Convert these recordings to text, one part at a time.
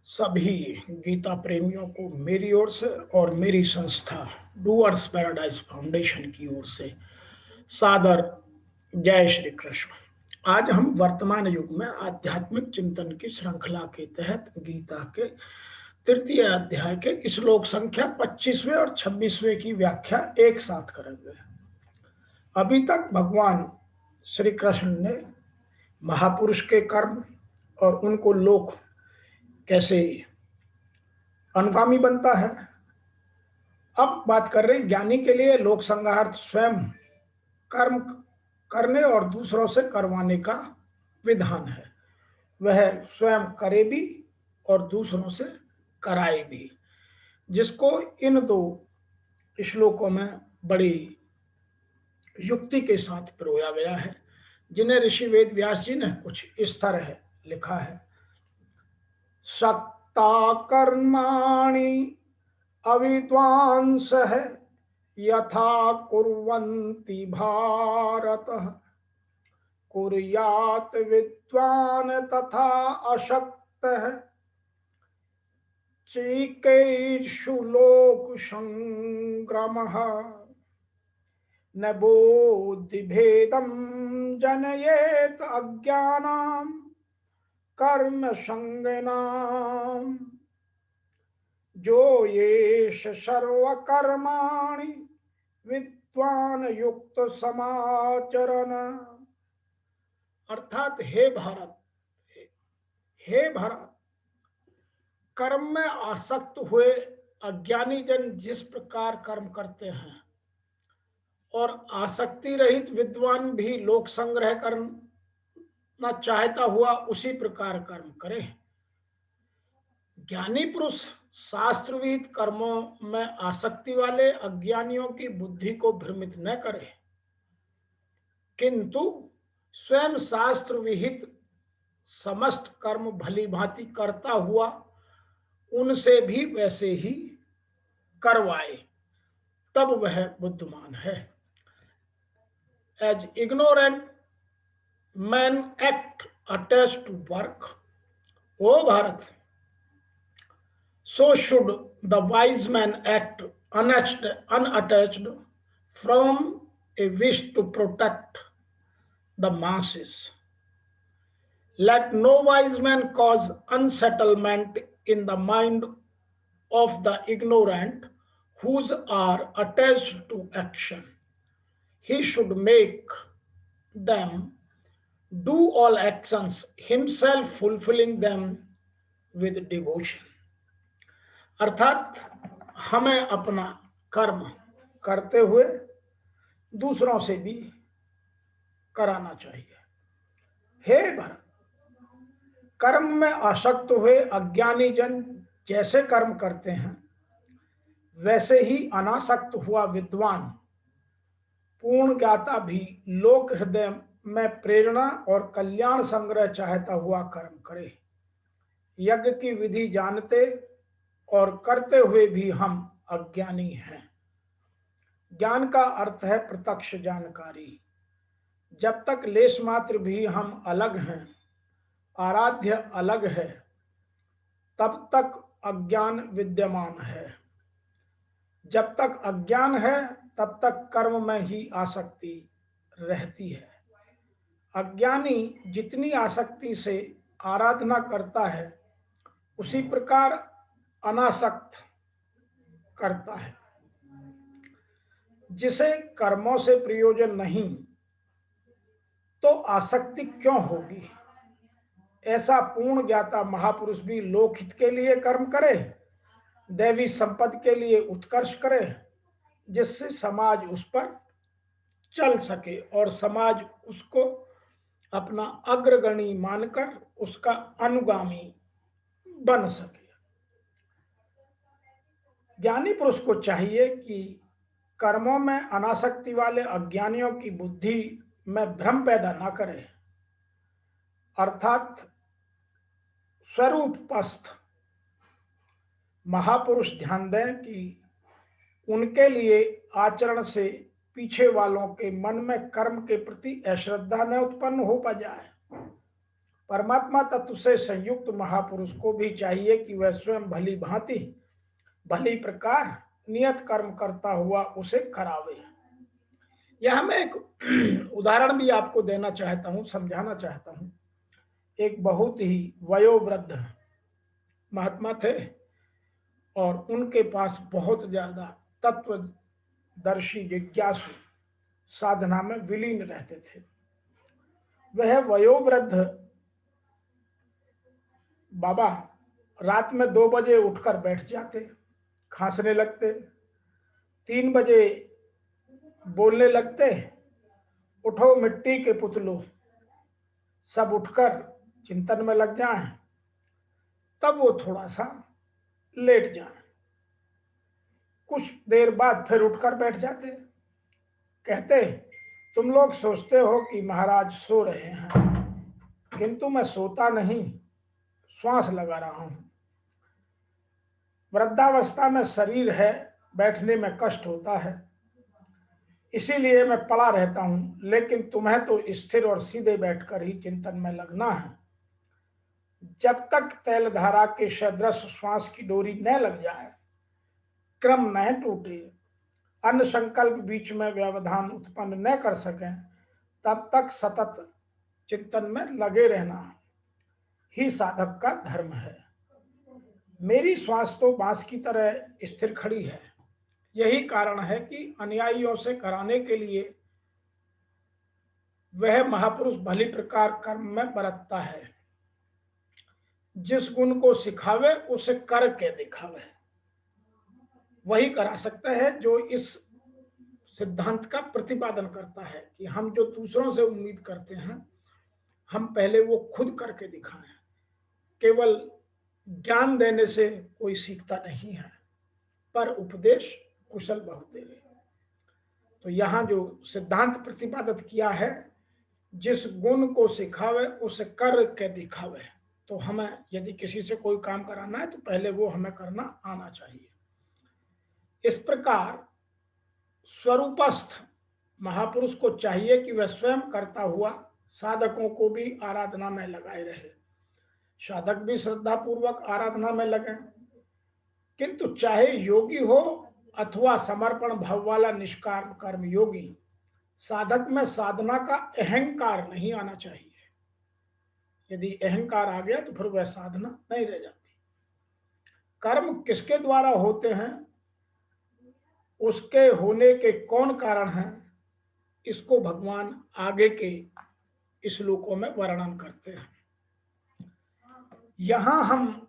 सभी गीता प्रेमियों को मेरी ओर से और मेरी संस्था डूअर्स पैराडाइज फाउंडेशन की ओर से सादर जय श्री कृष्ण। आज हम वर्तमान युग में आध्यात्मिक चिंतन की श्रृंखला के तहत गीता के तृतीय अध्याय के श्लोक संख्या 25वें और 26वें की व्याख्या एक साथ करेंगे। अभी तक भगवान श्री कृष्ण ने महापुरुष के कर्म और उनको लोक कैसे अनुगामी बनता है। अब बात कर रहे हैं ज्ञानी के लिए लोक संघार्थ स्वयं कर्म करने और दूसरों से करवाने का विधान है। वह स्वयं करे भी और दूसरों से कराए भी, जिसको इन दो श्लोकों में बड़ी युक्ति के साथ पिरोया गया है, जिन्हें ऋषि वेद व्यास जी ने कुछ इस तरह लिखा है। सत्ता कर्माणि अविद्वांसः यथा कुर्वन्ति भारत कुर्यात् विद्वान् तथा अशक्तः चैकेषु लोक संग्रामः न बोधिभेदं जनयेत अज्ञानां कर्म संगनाम् जो येष सर्वकर्माणि विद्वान युक्त समाचरण। अर्थात हे भारत, कर्म में आसक्त हुए अज्ञानी जन जिस प्रकार कर्म करते हैं और आसक्ति रहित विद्वान भी लोक संग्रह करना चाहता हुआ उसी प्रकार कर्म करे। ज्ञानी पुरुष शास्त्र विहित कर्मों में आसक्ति वाले अज्ञानियों की बुद्धि को भ्रमित न करे, किंतु स्वयं शास्त्र विहित समस्त कर्म भली भांति करता हुआ उनसे भी वैसे ही करवाए, तब वह बुद्धिमान है। As ignorant man act attached to work, O Bharat, so should the wise man act unattached from a wish to protect the masses. Let no wise man cause unsettlement in the mind of the ignorant whose are attached to action. He should make them do all actions, himself fulfilling them with devotion. अर्थात हमें अपना कर्म करते हुए दूसरों से भी कराना चाहिए। हे भरत, कर्म में आसक्त हुए अज्ञानी जन जैसे कर्म करते हैं, वैसे ही अनासक्त हुआ विद्वान पूर्ण ज्ञाता भी लोक हृदय में प्रेरणा और कल्याण संग्रह चाहता हुआ कर्म करे। यज्ञ की विधि जानते और करते हुए भी हम अज्ञानी हैं। ज्ञान का अर्थ है प्रत्यक्ष जानकारी। जब तक लेश मात्र भी हम अलग हैं, आराध्य अलग है, तब तक अज्ञान विद्यमान है। जब तक अज्ञान है तब तक कर्म में ही आसक्ति रहती है। अज्ञानी जितनी आसक्ति से आराधना करता है, उसी प्रकार अनासक्त करता है। जिसे कर्मों से प्रयोजन नहीं, तो आसक्ति क्यों होगी? ऐसा पूर्ण ज्ञाता महापुरुष भी लोकहित के लिए कर्म करे, दैवी संपत्ति के लिए उत्कर्ष करे, जिससे समाज उस पर चल सके और समाज उसको अपना अग्रगणी मानकर उसका अनुगामी बन सके। ज्ञानी पुरुष को चाहिए कि कर्मों में अनासक्ति वाले अज्ञानियों की बुद्धि में भ्रम पैदा न करे, अर्थात स्वरूपस्थ महापुरुष ध्यान दें कि उनके लिए आचरण से पीछे वालों के मन में कर्म के प्रति अश्रद्धा न उत्पन्न हो पा जाए। परमात्मा तत्व से संयुक्त महापुरुष को भी चाहिए कि वह स्वयं भली भांति भली प्रकार नियत कर्म करता हुआ उसे करावे। यह मैं एक उदाहरण भी आपको देना चाहता हूं, समझाना चाहता हूं। एक बहुत ही वयोवृद्ध महात्मा थे और उनके पास बहुत ज्यादा तत्वदर्शी जिज्ञासु साधना में विलीन रहते थे। वह वयोवृद्ध बाबा रात में 2 बजे उठकर बैठ जाते, खांसने लगते, 3 बजे बोलने लगते, उठो मिट्टी के पुतलो, सब उठकर चिंतन में लग जाएं, तब वो थोड़ा सा लेट जाएं। कुछ देर बाद फिर उठकर बैठ जाते, कहते तुम लोग सोचते हो कि महाराज सो रहे हैं, किंतु मैं सोता नहीं, श्वास लगा रहा हूं। वृद्धावस्था में शरीर है, बैठने में कष्ट होता है, इसीलिए मैं पड़ा रहता हूं, लेकिन तुम्हें तो स्थिर और सीधे बैठकर ही चिंतन में लगना है। जब तक तैलधारा के सदृश श्वास की डोरी न लग जाए, क्रम न टूटे, अन्य संकल्प बीच में व्यवधान उत्पन्न न कर सके, तब तक सतत चिंतन में लगे रहना ही साधक का धर्म है। मेरी श्वास तो बांस की तरह स्थिर खड़ी है। यही कारण है कि अनुयायियों से कराने के लिए वह महापुरुष भली प्रकार कर्म में बरतता है। जिस गुण को सिखावे उसे करके दिखावे, वही करा सकता है जो इस सिद्धांत का प्रतिपादन करता है कि हम जो दूसरों से उम्मीद करते हैं, हम पहले वो खुद करके दिखाएं। केवल ज्ञान देने से कोई सीखता नहीं है, पर उपदेश कुशल बहुतेरे। तो यहाँ जो सिद्धांत प्रतिपादित किया है, जिस गुण को सिखावे उसे करके दिखावे। तो हमें यदि किसी से कोई काम कराना है तो पहले वो हमें करना आना चाहिए। इस प्रकार स्वरूपस्थ महापुरुष को चाहिए कि वह स्वयं करता हुआ साधकों को भी आराधना में लगाए रहे। साधक भी श्रद्धा पूर्वक आराधना में लगे, किंतु चाहे योगी हो अथवा समर्पण भाव वाला निष्काम कर्म योगी, साधक में साधना का अहंकार नहीं आना चाहिए। यदि अहंकार आ गया तो फिर वह साधना नहीं रह जाती। कर्म किसके द्वारा होते हैं, उसके होने के कौन कारण हैं, इसको भगवान आगे के श्लोकों में वर्णन करते हैं। यहां हम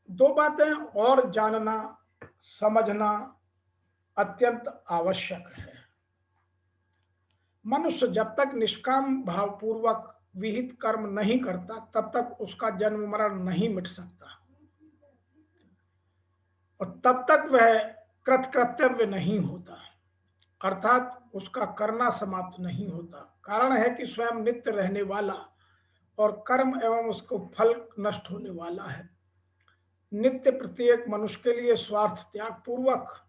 2 बातें और जानना समझना अत्यंत आवश्यक है। मनुष्य जब तक निष्काम भाव पूर्वक विहित कर्म नहीं करता, तब तक उसका जन्म मरण नहीं मिट सकता और तब तक वह कृतकृत्यव्य नहीं होता, अर्थात उसका करना समाप्त नहीं होता। कारण है कि स्वयं नित्य रहने वाला और कर्म एवं उसको फल नष्ट होने वाला है। नित्य प्रत्येक मनुष्य के लिए स्वार्थ त्याग पूर्वक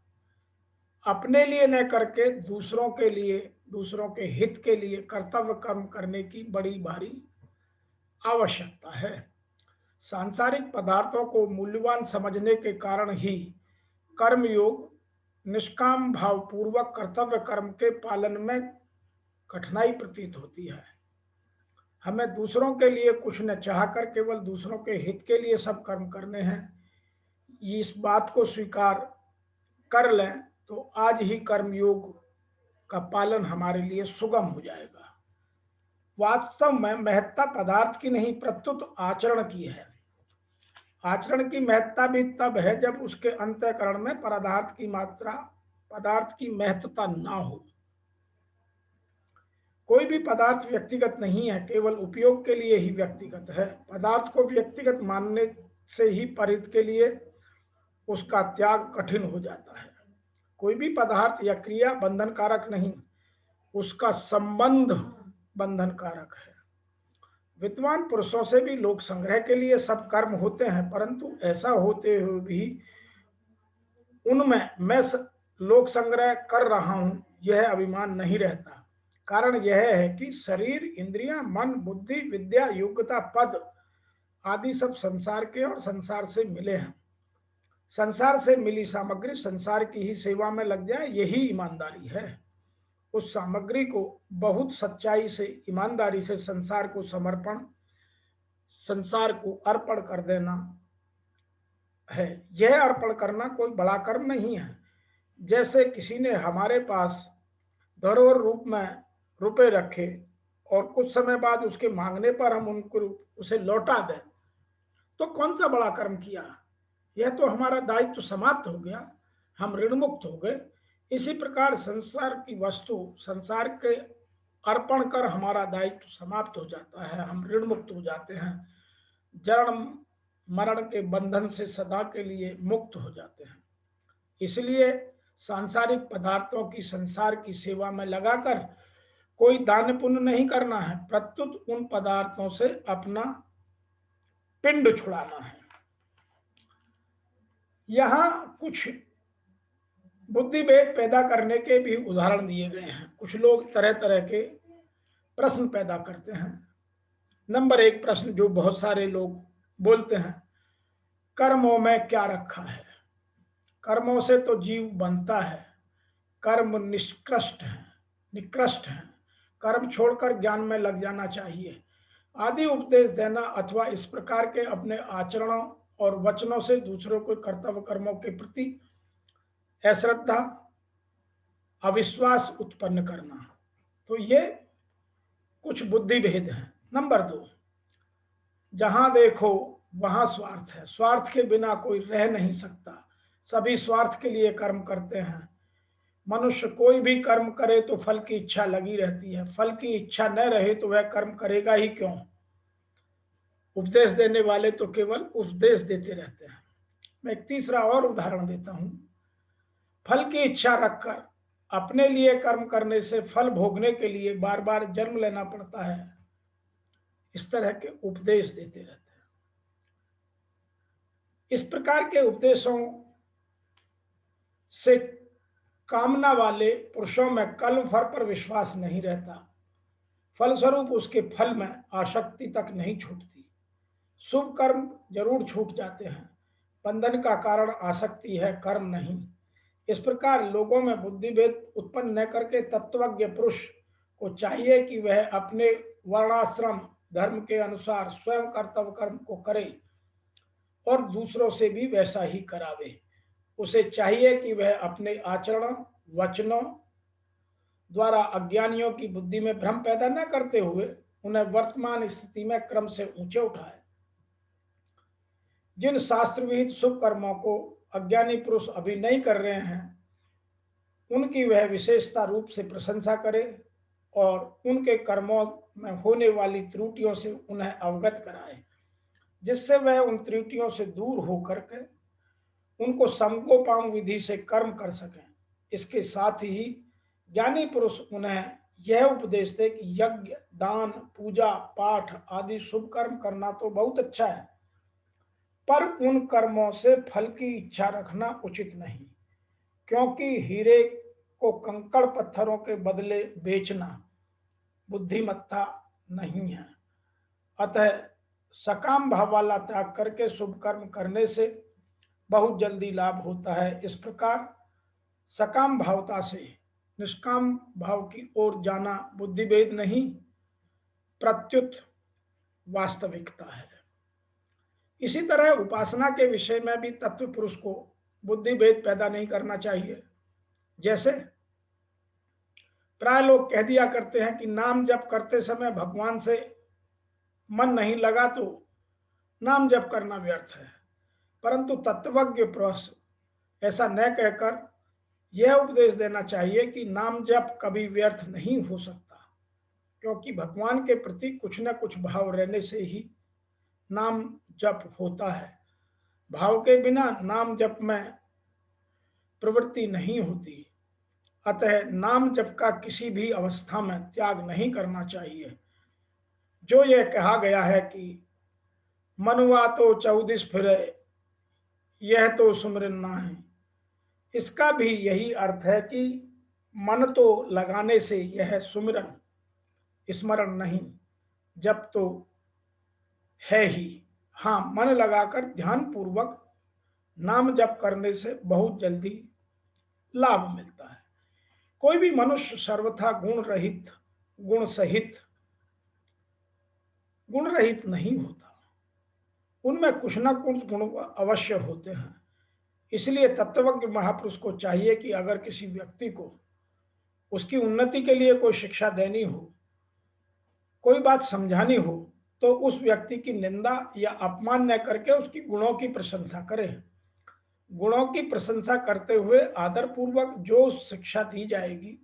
अपने लिए न करके दूसरों के लिए, दूसरों के हित के लिए कर्तव्य कर्म करने की बड़ी भारी आवश्यकता है। सांसारिक पदार्थों को मूल्यवान समझने के कारण ही कर्मयोग निष्काम भाव पूर्वक कर्तव्य कर्म के पालन में कठिनाई प्रतीत होती है। हमें दूसरों के लिए कुछ न चाहकर केवल दूसरों के हित के लिए सब कर्म करने हैं, इस बात को स्वीकार कर लें तो आज ही कर्मयोग का पालन हमारे लिए सुगम हो जाएगा। वास्तव में महत्ता पदार्थ की नहीं प्रत्युत आचरण की है। आचरण की महत्ता भी तब है जब उसके अंतःकरण में पदार्थ की मात्रा, पदार्थ की महत्ता ना हो। कोई भी पदार्थ व्यक्तिगत नहीं है, केवल उपयोग के लिए ही व्यक्तिगत है। पदार्थ को व्यक्तिगत मानने से ही परित के लिए उसका त्याग कठिन हो जाता है। कोई भी पदार्थ या क्रिया बंधन कारक नहीं, उसका संबंध बंधन कारक है। विद्वान पुरुषों से भी लोक संग्रह के लिए सब कर्म होते हैं, परंतु ऐसा होते हुए भी उनमें मैं लोक संग्रह कर रहा हूं यह अभिमान नहीं रहता। कारण यह है कि शरीर, इंद्रियां, मन, बुद्धि, विद्या, योग्यता, पद आदि सब संसार के और संसार से मिले हैं। संसार से मिली सामग्री संसार की ही सेवा में लग जाए, यही ईमानदारी है। उस सामग्री को बहुत सच्चाई से, ईमानदारी से संसार को समर्पण, संसार को अर्पण कर देना है। यह अर्पण करना कोई बड़ा कर्म नहीं है। जैसे किसी ने हमारे पास धरोहर रूप में रुपए रखे और कुछ समय बाद उसके मांगने पर हम उनको उसे लौटा दें, तो कौन सा बड़ा कर्म किया? यह तो हमारा दायित्व समाप्त हो गया, हम ऋण मुक्त हो गए। इसी प्रकार संसार की वस्तु संसार के अर्पण कर हमारा दायित्व समाप्त हो जाता है, हम ऋण मुक्त हो जाते हैं, जन्म मरण के बंधन से सदा के लिए मुक्त हो जाते हैं। इसलिए सांसारिक पदार्थों की संसार की सेवा में लगाकर कोई दान पुण्य नहीं करना है, प्रत्युत उन पदार्थों से अपना पिंड छुड़ाना है। यहां कुछ बुद्धि भेद पैदा करने के भी उदाहरण दिए गए हैं। कुछ लोग तरह तरह के प्रश्न पैदा करते हैं। नंबर 1 प्रश्न जो बहुत सारे लोग बोलते हैं, कर्मों में क्या रखा है? कर्मों से तो जीव बनता है, कर्म निकृष्ट है, कर्म छोड़कर ज्ञान में लग जाना चाहिए आदि उपदेश देना, अथवा इस प्रकार के अपने आचरणों और वचनों से दूसरों को कर्तव्य कर्मों के प्रति अश्रद्धा, अविश्वास उत्पन्न करना, तो ये कुछ बुद्धि भेद हैं। नंबर 2, जहां देखो वहां स्वार्थ है, स्वार्थ के बिना कोई रह नहीं सकता, सभी स्वार्थ के लिए कर्म करते हैं। मनुष्य कोई भी कर्म करे तो फल की इच्छा लगी रहती है, फल की इच्छा न रहे तो वह कर्म करेगा ही क्यों? उपदेश देने वाले तो केवल उपदेश देते रहते हैं। मैं एक तीसरा और उदाहरण देता हूं। फल की इच्छा रखकर अपने लिए कर्म करने से फल भोगने के लिए बार बार जन्म लेना पड़ता है। इस तरह के उपदेश देते रहते हैं। इस प्रकार के उपदेशों से कामना वाले पुरुषों में कर्म फल पर विश्वास नहीं रहता, फलस्वरूप उसके फल में आसक्ति तक नहीं छूटती। शुभ कर्म जरूर छूट जाते हैं, बंधन का कारण आसक्ति है, कर्म नहीं। इस प्रकार लोगों में बुद्धिभेद उत्पन्न न करके तत्वज्ञ पुरुष को चाहिए कि वह अपने वर्णाश्रम धर्म के अनुसार स्वयं कर्तव्य कर्म को करे और दूसरों से भी वैसा ही करावे। उसे चाहिए कि वह अपने आचरण वचनों द्वारा अज्ञानियों की बुद्धि में भ्रम पैदा न करते हुए उन्हें वर्तमान स्थिति में क्रम से ऊंचे उठाए। जिन शास्त्र विहित शुभ कर्मों को अज्ञानी पुरुष अभी नहीं कर रहे हैं, उनकी वह विशेषता रूप से प्रशंसा करे और उनके कर्मों में होने वाली त्रुटियों से उन्हें अवगत कराए, जिससे वह उन त्रुटियों से दूर होकर के उनको समकोपांग विधि से कर्म कर सकें। इसके साथ ही ज्ञानी पुरुष उन्हें यह उपदेश दे कि यज्ञ, दान, पूजा पाठ आदि शुभ कर्म करना तो बहुत अच्छा है, पर उन कर्मों से फल की इच्छा रखना उचित नहीं, क्योंकि हीरे को कंकड़ पत्थरों के बदले बेचना बुद्धिमत्ता नहीं है। अतः सकाम भाव वाला त्याग करके शुभ कर्म करने से बहुत जल्दी लाभ होता है। इस प्रकार सकाम भावता से निष्काम भाव की ओर जाना बुद्धिभेद नहीं, प्रत्युत वास्तविकता है। इसी तरह उपासना के विषय में भी तत्व पुरुष को बुद्धिभेद पैदा नहीं करना चाहिए। जैसे प्राय लोग कह दिया करते हैं कि नाम जप करते समय भगवान से मन नहीं लगा तो नाम जप करना व्यर्थ है, परंतु तत्वज्ञ पुरुष ऐसा न कहकर यह उपदेश देना चाहिए कि नाम जप कभी व्यर्थ नहीं हो सकता, क्योंकि भगवान के प्रति कुछ न कुछ भाव रहने से ही नाम जप होता है। भाव के बिना नाम जप में प्रवृत्ति नहीं होती। अतः नाम जप का किसी भी अवस्था में त्याग नहीं करना चाहिए। जो यह कहा गया है कि मनुआ तो 14 फिरे, यह तो सुमरन ना है, इसका भी यही अर्थ है कि मन तो लगाने से यह सुमिरन स्मरण नहीं, जब तो है ही। हाँ, मन लगाकर ध्यान पूर्वक नाम जप करने से बहुत जल्दी लाभ मिलता है। कोई भी मनुष्य सर्वथा गुण रहित नहीं होता। उनमें कुछ न कुछ गुण अवश्य होते हैं। इसलिए तत्वज्ञ महापुरुष को चाहिए कि अगर किसी व्यक्ति को उसकी उन्नति के लिए कोई शिक्षा देनी हो, कोई बात समझानी हो, तो उस व्यक्ति की निंदा या अपमान न करके उसकी गुणों की प्रशंसा करें। गुणों की प्रशंसा करते हुए आदर पूर्वक जो शिक्षा दी जाएगी,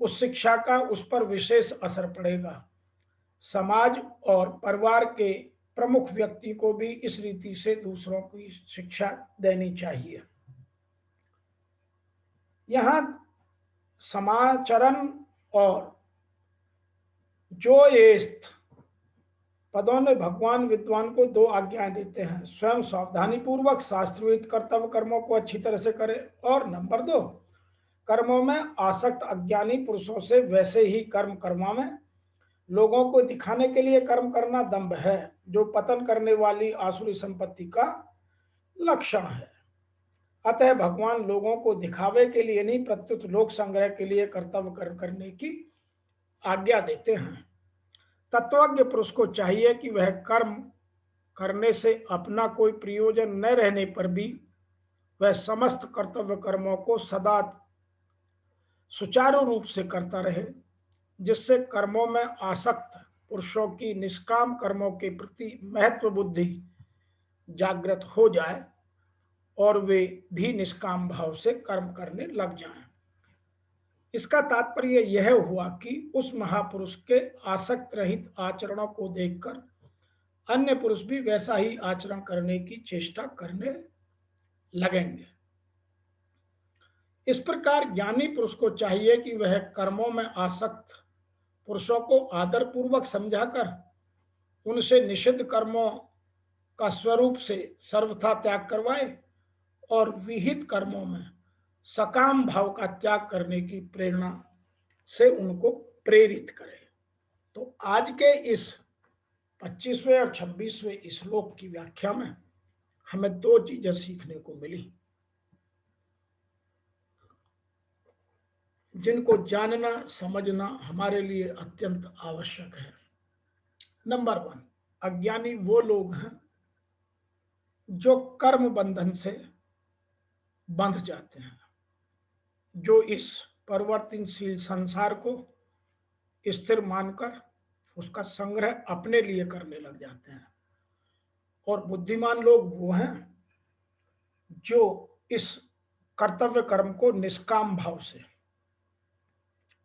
उस शिक्षा का उस पर विशेष असर पड़ेगा। समाज और परिवार के प्रमुख व्यक्ति को भी इस रीति से दूसरों की शिक्षा देनी चाहिए। यहाँ समाचरण और जो ये पदों में भगवान विद्वान को दो आज्ञाएं देते हैं। स्वयं सावधानी पूर्वक शास्त्रविहित कर्तव्य कर्मों को अच्छी तरह से करे, और नंबर 2, कर्मों में आसक्त अज्ञानी पुरुषों से वैसे ही कर्म करवावे। लोगों को दिखाने के लिए कर्म करना दंभ है, जो पतन करने वाली आसुरी संपत्ति का लक्षण है। अतः भगवान लोगों को दिखावे के लिए नहीं, प्रत्युत लोक संग्रह के लिए कर्तव्य कर्म करने की आज्ञा देते हैं। तत्वज्ञ पुरुष को चाहिए कि वह कर्म करने से अपना कोई प्रयोजन न रहने पर भी वह समस्त कर्तव्य कर्मों को सदा सुचारू रूप से करता रहे, जिससे कर्मों में आसक्त पुरुषों की निष्काम कर्मों के प्रति महत्व बुद्धि जागृत हो जाए और वे भी निष्काम भाव से कर्म करने लग जाएं। इसका तात्पर्य यह हुआ कि उस महापुरुष के आसक्त रहित आचरणों को देखकर अन्य पुरुष भी वैसा ही आचरण करने की चेष्टा करने लगेंगे। इस प्रकार ज्ञानी पुरुष को चाहिए कि वह कर्मों में आसक्त पुरुषों को आदर पूर्वक समझाकर उनसे निषिद्ध कर्मों का स्वरूप से सर्वथा त्याग करवाए और विहित कर्मों में सकाम भाव का त्याग करने की प्रेरणा से उनको प्रेरित करे। तो आज के इस 25वें और 26वें श्लोक की व्याख्या में हमें 2 चीजें सीखने को मिली, जिनको जानना समझना हमारे लिए अत्यंत आवश्यक है। नंबर 1, अज्ञानी वो लोग हैं जो कर्म बंधन से बंध जाते हैं, जो इस परिवर्तनशील संसार को स्थिर मानकर उसका संग्रह अपने लिए करने लग जाते हैं। और बुद्धिमान लोग वो हैं जो इस कर्तव्य कर्म को निष्काम भाव से,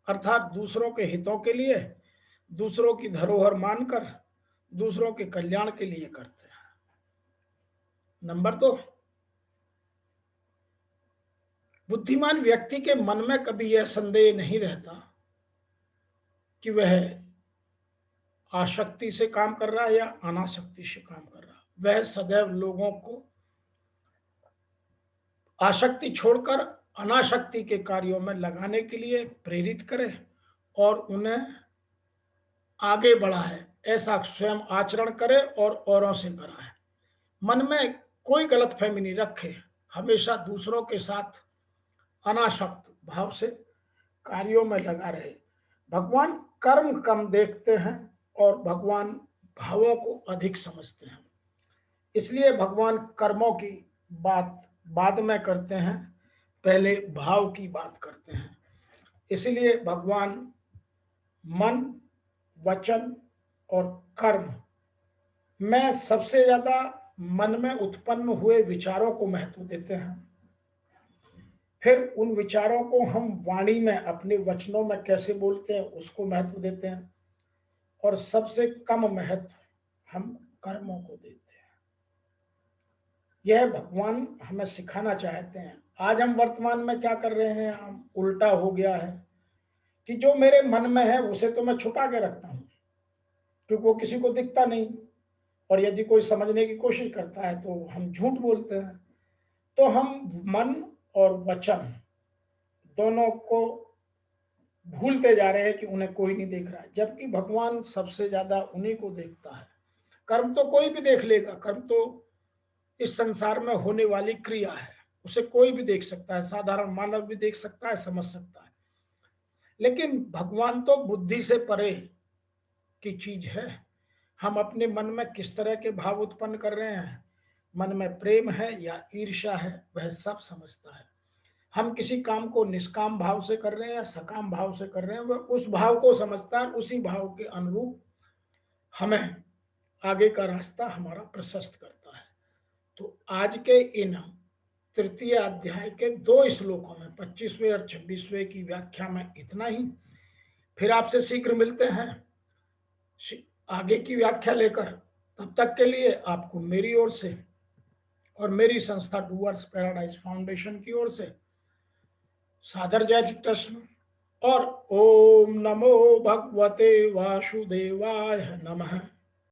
अर्थात दूसरों के हितों के लिए, दूसरों की धरोहर मानकर दूसरों के कल्याण के लिए करते हैं। नंबर 2, बुद्धिमान व्यक्ति के मन में कभी यह संदेह नहीं रहता कि वह आसक्ति से काम कर रहा है या अनासक्ति से काम कर रहा है। वह सदैव लोगों को आसक्ति छोड़कर अनासक्ति के कार्यों में लगाने के लिए प्रेरित करे और उन्हें आगे बढ़ाए, ऐसा स्वयं आचरण करे और औरों से कराए। मन में कोई गलतफहमी नहीं रखे, हमेशा दूसरों के साथ अनासक्त भाव से कार्यों में लगा रहे। भगवान कर्म कम देखते हैं और भगवान भावों को अधिक समझते हैं। इसलिए भगवान कर्मों की बात बाद में करते हैं, पहले भाव की बात करते हैं। इसलिए भगवान मन, वचन और कर्म में सबसे ज्यादा मन में उत्पन्न हुए विचारों को महत्व देते हैं। फिर उन विचारों को हम वाणी में, अपने वचनों में कैसे बोलते हैं उसको महत्व देते हैं, और सबसे कम महत्व हम कर्मों को देते हैं। यह भगवान हमें सिखाना चाहते हैं। आज हम वर्तमान में क्या कर रहे हैं, हम उल्टा हो गया है कि जो मेरे मन में है उसे तो मैं छुपा के रखता हूं, क्योंकि वो किसी को दिखता नहीं, और यदि कोई समझने की कोशिश करता है तो हम झूठ बोलते हैं। तो हम मन और वचन दोनों को भूलते जा रहे हैं कि उन्हें कोई नहीं देख रहा है, जबकि भगवान सबसे ज्यादा उन्हीं को देखता है। कर्म तो कोई भी देख लेगा, कर्म तो इस संसार में होने वाली क्रिया है, उसे कोई भी देख सकता है, साधारण मानव भी देख सकता है, समझ सकता है। लेकिन भगवान तो बुद्धि से परे की चीज है। हम अपने मन में किस तरह के भाव उत्पन्न कर रहे हैं, मन में प्रेम है या ईर्ष्या है, वह सब समझता है। हम किसी काम को निष्काम भाव से कर रहे हैं या सकाम भाव से कर रहे हैं, वह उस भाव को समझता है, उसी भाव के अनुरूप हमें आगे का रास्ता हमारा प्रशस्त करता है। तो आज के इन तृतीय अध्याय के 2 श्लोकों में 25वें और 26वें की व्याख्या में इतना ही। फिर आपसे शीघ्र मिलते हैं आगे की व्याख्या लेकर। तब तक के लिए आपको मेरी ओर से और मेरी संस्था डूअर्स पैराडाइज फाउंडेशन की ओर से सादर जय श्री कृष्ण और ओम नमो भगवते वासुदेवाय नमः।